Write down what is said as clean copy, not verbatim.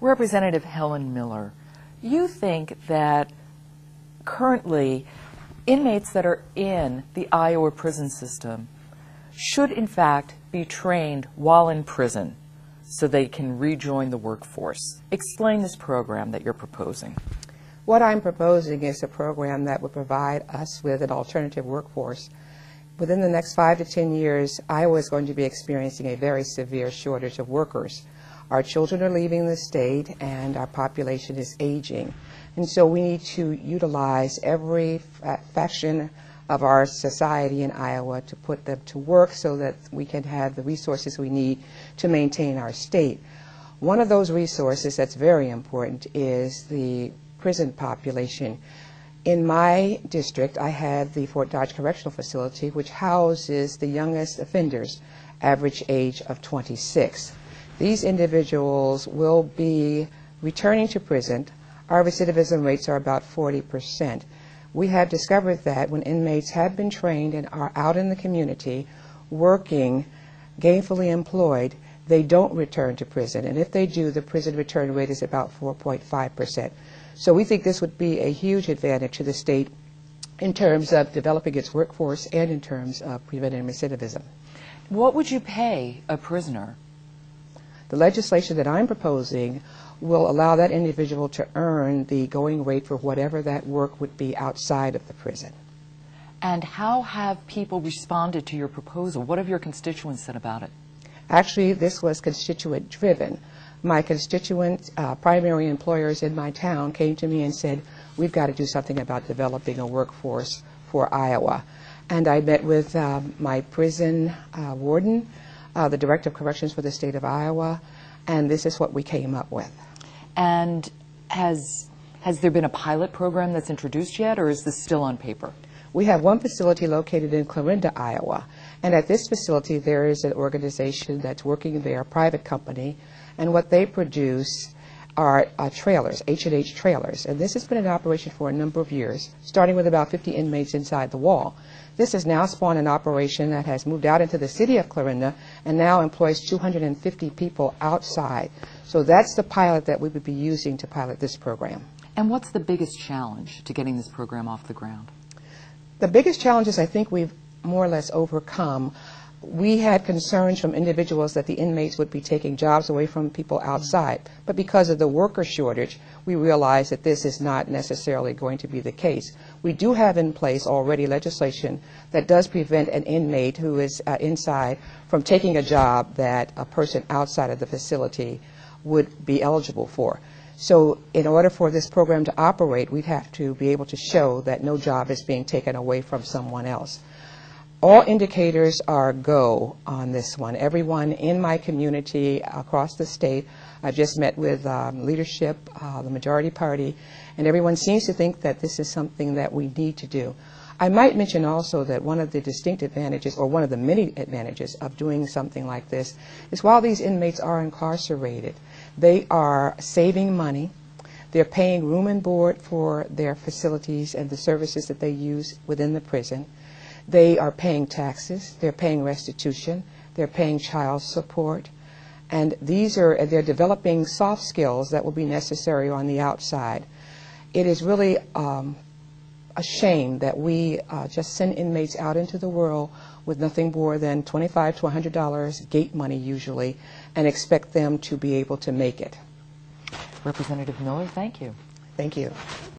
Representative Helen Miller, you think that currently inmates that are in the Iowa prison system should in fact be trained while in prison so they can rejoin the workforce. Explain this program that you're proposing. What I'm proposing is a program that would provide us with an alternative workforce. Within the next 5 to 10 years, Iowa is going to be experiencing a very severe shortage of workers. Our children are leaving the state and our population is aging. And so we need to utilize every faction of our society in Iowa to put them to work so that we can have the resources we need to maintain our state. One of those resources that's very important is the prison population. In my district, I have the Fort Dodge Correctional Facility, which houses the youngest offenders, average age of 26. These individuals will be returning to prison. Our recidivism rates are about 40%. We have discovered that when inmates have been trained and are out in the community working, gainfully employed, they don't return to prison. And if they do, the prison return rate is about 4.5%. So we think this would be a huge advantage to the state in terms of developing its workforce and in terms of preventing recidivism. What would you pay a prisoner? The legislation that I'm proposing will allow that individual to earn the going rate for whatever that work would be outside of the prison. And how have people responded to your proposal? What have your constituents said about it? Actually, this was constituent driven. My constituent primary employers in my town came to me and said, we've got to do something about developing a workforce for Iowa. And I met with my prison warden, the Director of Corrections for the state of Iowa, and this is what we came up with. And has there been a pilot program that's introduced yet, or is this still on paper? We have one facility located in Clarinda, Iowa, and at this facility there is an organization that's working there, a private company, and what they produce are trailers, H&H trailers, and this has been in operation for a number of years, starting with about 50 inmates inside the wall. This has now spawned an operation that has moved out into the city of Clarinda and now employs 250 people outside. So that's the pilot that we would be using to pilot this program. And what's the biggest challenge to getting this program off the ground? The biggest challenges I think we've more or less overcome. We had concerns from individuals that the inmates would be taking jobs away from people outside. But because of the worker shortage, we realized that this is not necessarily going to be the case. We do have in place already legislation that does prevent an inmate who is inside from taking a job that a person outside of the facility would be eligible for. So in order for this program to operate, we'd have to be able to show that no job is being taken away from someone else. All indicators are go on this one. Everyone in my community across the state, I've just met with leadership, the majority party, and everyone seems to think that this is something that we need to do. I might mention also that one of the distinct advantages, or one of the many advantages of doing something like this, is while these inmates are incarcerated, they are saving money. They're paying room and board for their facilities and the services that they use within the prison. They are paying taxes, they're paying restitution, they're paying child support, and they're developing soft skills that will be necessary on the outside. It is really a shame that we just send inmates out into the world with nothing more than $25 to $100 gate money usually, and expect them to be able to make it. Representative Miller, thank you. Thank you.